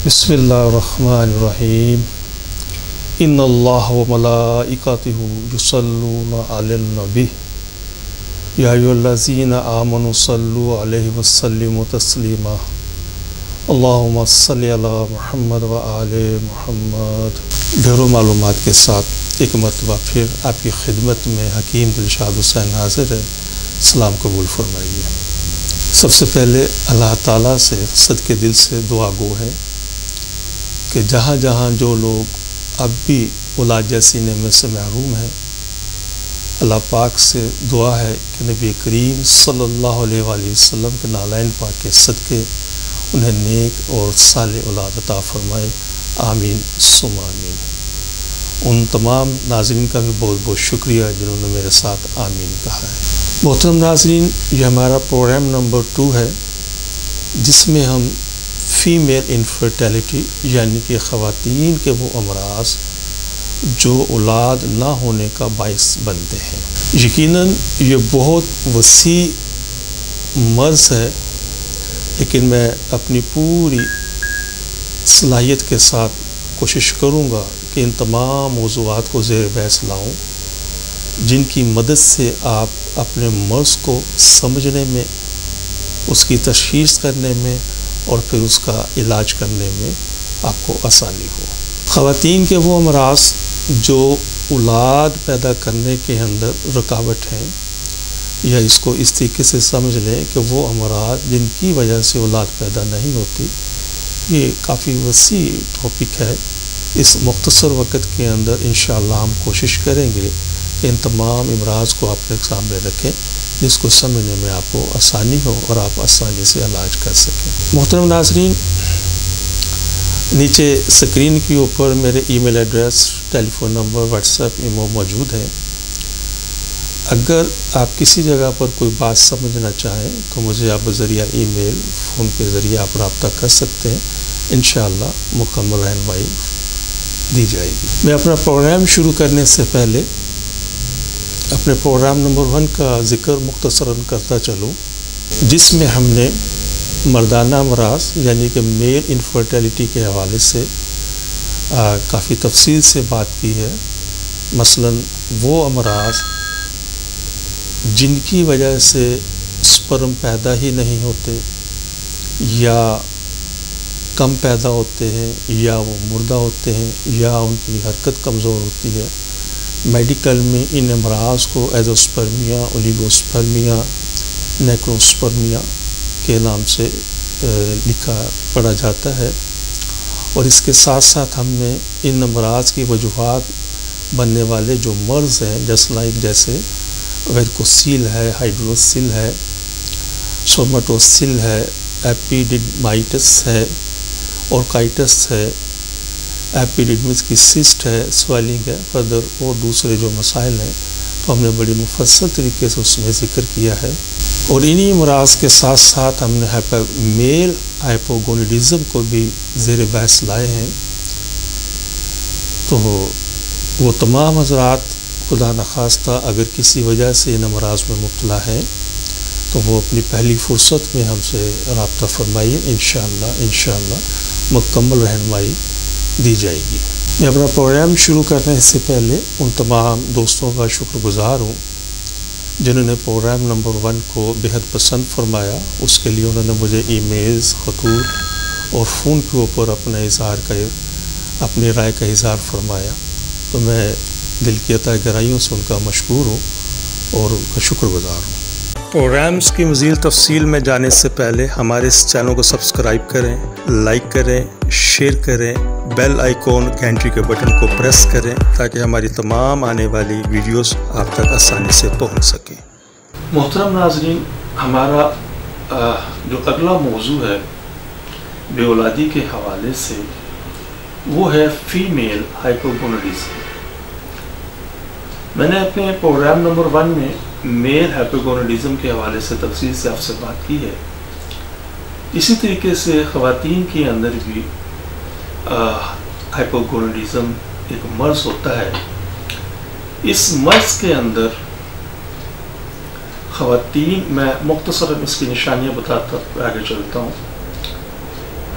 बिस्मिल्लाहिर्रहमानिर्रहीम इन्नल्लाह व मलाइकतहु युसल्लूना अलन नबी या अय्युहल्लज़ीना आमनु सल्लु अलैहि वसल्लिमु तस्लीमा अल्लाहुम्मा सल्लि अला मुहम्मद व आले मुहम्मद। ढेरों मालूमात के साथ एक मरतबा फिर आपकी खिदमत में हकीम दिलशाद हुसैन हाजिर है। सलाम कबूल फरमाइए। सबसे पहले अल्लाह ताला से सदके दिल से दुआ गो है कि जहाँ जहाँ जो लोग अब भी औलाद जैसी नेमत से महरूम हैं, अल्लाह पाक से दुआ है कि नबी करीम सल्लल्लाहु अलैहि वसल्लम के नालैन पाक के सदके उन्हें नेक और साले औलाद अता फरमाए। आमीन सुम्मा आमीन। उन तमाम नाज़रीन का भी बहुत बहुत शुक्रिया जिन्होंने मेरे साथ आमीन कहा है। मोहतरम नाज़रीन, ये हमारा प्रोग्राम नंबर 2 है जिसमें हम फ़ीमेल इनफर्टिलिटी यानी कि ख़वातीन के वो अमराज जो औलाद ना होने का बाइस बनते हैं। यकीनन ये बहुत वसी मर्ज़ है, लेकिन मैं अपनी पूरी सलाहियत के साथ कोशिश करूँगा कि इन तमाम मौज़ूआत को ज़ेर बहस लाऊँ जिनकी मदद से आप अपने मर्ज़ को समझने में, उसकी तशख़ीस करने में और फिर उसका इलाज करने में आपको आसानी हो। ख़वातीन के वो अमराज जो औलाद पैदा करने के अंदर रुकावट हैं, या इसको इस तरीके से समझ लें कि वो अमराज जिनकी वजह से औलाद पैदा नहीं होती, ये काफ़ी वसी टॉपिक है। इस मुख्तसर वक़्त के अंदर इंशाअल्लाह हम कोशिश करेंगे कि इन तमाम अमराज को आपके सामने रखें जिसको समझने में आपको आसानी हो और आप आसानी से इलाज कर सकें। मोहतरम नाज़रीन, नीचे स्क्रीन के ऊपर मेरे email address, telephone number, WhatsApp, imo मौजूद है। अगर आप किसी जगह पर कोई बात समझना चाहें तो मुझे आप ज़रिया ईमेल, फ़ोन के ज़रिए आप रब्ता कर सकते हैं। इंशाअल्लाह मुकम्मल रहनुमाई दी जाएगी। मैं अपना प्रोग्राम शुरू करने से पहले अपने प्रोग्राम नंबर 1 का ज़िक्र मुख्तसरन करता चलूँ, जिसमें हमने मर्दाना अमराज यानी कि मेल इनफर्टिलिटी के हवाले से काफ़ी तफसील से बात की है। मसलन वो अमराज जिनकी वजह से स्पर्म पैदा ही नहीं होते, या कम पैदा होते हैं, या वो मुर्दा होते हैं, या उनकी हरकत कमज़ोर होती है। मेडिकल में इन अमराज को एज़ोस्पर्मिया, ओलिगोस्पर्मिया, नेक्रोस्पर्मिया के नाम से लिखा पढ़ा जाता है। और इसके साथ साथ हमने इन अमराज की वजूहात बनने वाले जो मर्ज़ हैं, जैसे वेरिकोसील है, हाइड्रोसिल है, सोमेटोसिल है, एपिडिडमाइटिस है, ऑर्काइटिस है, एपिडिडमिस की सिस्ट है, स्वेलिंग है, फर्दर और दूसरे जो मसाइल हैं, तो हमने बड़ी मुफस्सल तरीके से उसमें ज़िक्र किया है। और इन्हीं अमराज के साथ साथ हमने मेल हाइपोगोनाडिज्म को भी ज़ेर बहस लाए हैं। तो वो तमाम हज़रात खुदा नखास्ता अगर किसी वजह से इन अमराज में मुब्तला हैं तो वो अपनी पहली फ़ुर्सत में हमसे रब्ता फरमाइए। इंशाअल्लाह मुकम्मल रहनुमाई दी जाएगी। मैं अपना प्रोग्राम शुरू करने से पहले उन तमाम दोस्तों का शुक्रगुज़ार हूँ जिन्होंने प्रोग्राम नंबर 1 को बेहद पसंद फरमाया। उसके लिए उन्होंने मुझे ईमेल्स, खतूत और फ़ोन के ऊपर अपनी राय का इज़हार फरमाया। तो मैं दिल की अता गहराइयों से उनका मशकूर हूँ और उनका शुक्रगुज़ार हूँ। प्रोग्राम्स की मज़ीद तफसील में जाने से पहले हमारे इस चैनल को सब्सक्राइब करें, लाइक करें, शेयर करें, बेल आइकॉन घंटी के बटन को प्रेस करें ताकि हमारी तमाम आने वाली वीडियोस आप तक आसानी से पहुंच सकें। मोहतरम नाज़रीन, हमारा जो अगला मौजू है बेऔलादी के हवाले से, वो है फ़ीमेल हाइपोगोनाडिज्म। मैंने अपने प्रोग्राम नंबर 1 में मेल हाइपोगोनाडिज्म के हवाले से तफसील से आपसे बात की है। इसी तरीके से ख़वातीन के अंदर भी हाइपोगोनाडिज्म एक मर्ज़ होता है। इस मर्ज़ के अंदर ख़वातीन, मैं मुख्तसरन इसकी निशानियाँ बताता आगे चलता हूँ।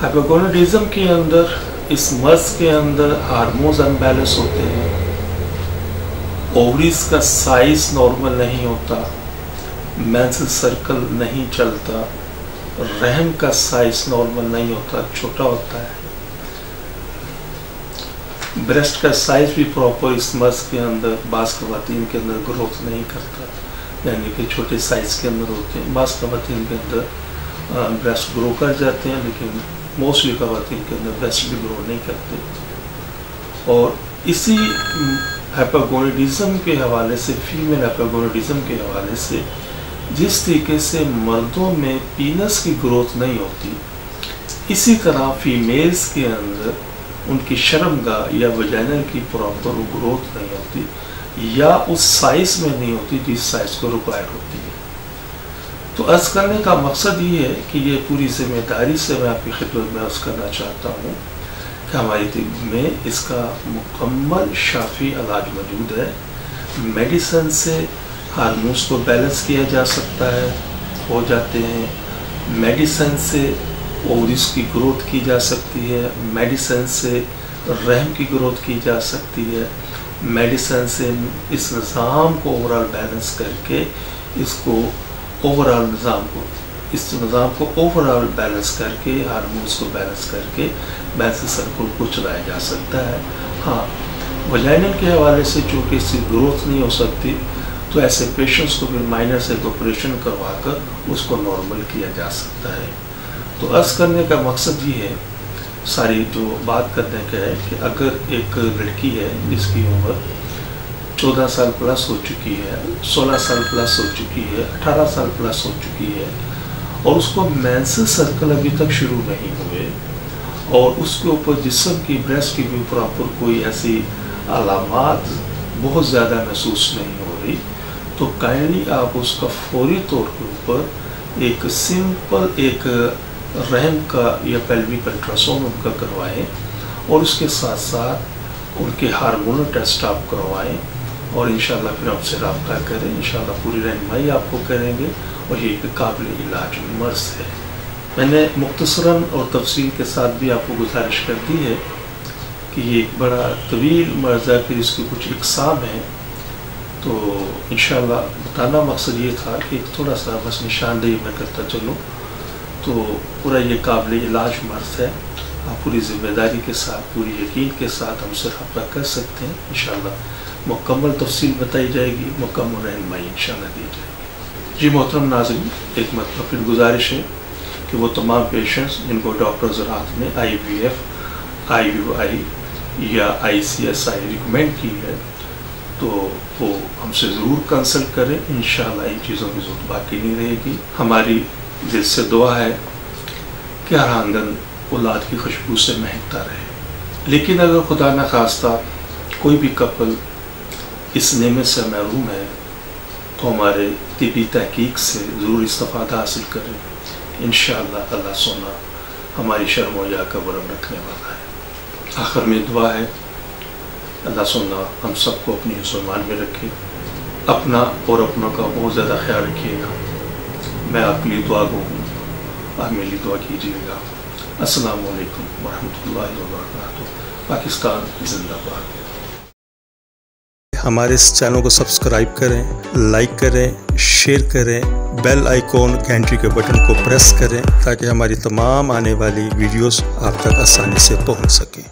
हाइपोगोनाडिज्म के अंदर, इस मर्ज के अंदर हार्मोन्स अनबैलेंस होते हैं, ओवरीज का साइज नॉर्मल नहीं होता, मेंस्ट्रुअल सर्कल नहीं चलता, रहम का साइज नॉर्मल नहीं होता, छोटा होता है, ब्रेस्ट का साइज भी प्रॉपर इस मर्ज के अंदर बास खवातीन के अंदर ग्रोथ नहीं करता, यानी कि छोटे साइज के अंदर होते हैं। बास खवातीन के अंदर ब्रेस्ट ग्रो कर जाते हैं, लेकिन मोस्टली खवातीन के अंदर ब्रेस्ट भी ग्रो नहीं करते। और इसी हाइपोगोनाडिज्म के हवाले से, फीमेल हाइपोगोनाडिज्म के हवाले से, जिस तरीके से मर्दों में पीनस की ग्रोथ नहीं होती, इसी तरह फीमेल्स के अंदर उनकी शर्मगाह या वजाइना की प्रॉपर ग्रोथ नहीं होती या उस साइज में नहीं होती जिस साइज को रिक्वायर्ड होती है। तो अर्ज करने का मकसद ये है कि ये पूरी जिम्मेदारी से मैं आपकी खिदमत में अर्ज करना चाहता हूँ कि हमारी तिब में इसका मुकम्मल शाफी इलाज मौजूद है। मेडिसिन से हार्मोन्स को बैलेंस किया जा सकता है, हो जाते हैं। मेडिसिन से ओवरीज की ग्रोथ की जा सकती है, मेडिसिन से रहम की ग्रोथ की जा सकती है, मेडिसिन से इस निज़ाम को ओवरऑल बैलेंस करके इसको ओवरऑल निज़ाम को ओवरऑल बैलेंस करके, हार्मोन्स को बैलेंस करके मेंस्ट्रुअल सर्कल को चलाया जा सकता है। हाँ, वजाइना के हवाले से चूँकि इसकी ग्रोथ नहीं हो सकती, तो ऐसे पेशेंट्स को भी माइनर से ऑपरेशन करवा कर उसको नॉर्मल किया जा सकता है। तो अर्ज करने का मकसद ये है, सारी जो बात करने का है कि अगर एक लड़की है जिसकी उम्र 14 साल प्लस हो चुकी है, 16 साल प्लस हो चुकी है, 18 साल प्लस हो चुकी है और उसको मेंस्ट्रुअल सर्कल अभी तक शुरू नहीं हुए और उसके ऊपर जिस्म की, ब्रेस्ट की भी प्रॉपर कोई ऐसी अलामात बहुत ज़्यादा महसूस नहीं हो रही, तो काइंडली आप उसका फौरी तौर के ऊपर एक सिंपल एक रहम का या पेल्विक अल्ट्रासाउंड उनका करवाएं और उसके साथ साथ उनके हार्मोनल टेस्ट आप करवाएं और इंशाल्लाह फिर आपसे रब्ता करें। इंशाल्लाह पूरी रहनुमाई आपको करेंगे और ये एक काबिल इलाज मर्ज है। मैंने मुख्तसरन और तफसील के साथ भी आपको गुजारिश कर दी है कि ये एक बड़ा तवील मर्ज है, फिर इसकी कुछ इकसाम है। तो इंशाल्लाह बताना मकसद ये था कि थोड़ा सा बस निशानदेही मैं करता चलूँ। तो पूरा ये काबिल इलाज मर्ज है। आप पूरी ज़िम्मेदारी के साथ, पूरी यकीन के साथ हमसे रब्ता कर सकते हैं। इंशाल्लाह मुकम्मल तफसील बताई जाएगी, मुकम्मल रहनुमाई इंशाल्लाह दी जाएगी। जी मोहतरम नाज़रीन, एक मतलब फिर गुजारिश है कि वो तमाम पेशेंट्स जिनको डॉक्टर्स रात में IVF, IUI या ICSI रिकमेंड की है, तो वो हमसे ज़रूर कंसल्ट करें। इंशाल्लाह इन चीज़ों की ज़रूरत बाकी नहीं रहेगी। हमारी दिल से दुआ है कि हर आंगन औलाद की खुशबू से महकता रहे। लेकिन अगर खुदा न खास्ता कोई भी कपल इस नेमत से महरूम है, तो हमारे तिबी तहकीक से ज़रूर इस्तिफ़ादा हासिल करें। इंशाअल्लाह अल्लाह सोना हमारी शर्म व या का बरम रखने वाला है। आखिर में दुआ है, अल्लाह सोना हम सबको अपनी मुसलमान में रखे, अपना और अपनों का बहुत ज़्यादा ख्याल रखिएगा। मैं आपके लिए दुआ गो हूँ, आप मेरे लिए दुआ कीजिएगा। अस्सलामु अलैकुम वरहमतुल्लाहि वबरकातुहू। पाकिस्तान जिंदाबाद। हमारे इस चैनल को सब्सक्राइब करें, लाइक करें, शेयर करें, बेल आइकॉन घंटी के बटन को प्रेस करें ताकि हमारी तमाम आने वाली वीडियोस आप तक आसानी से पहुंच सकें।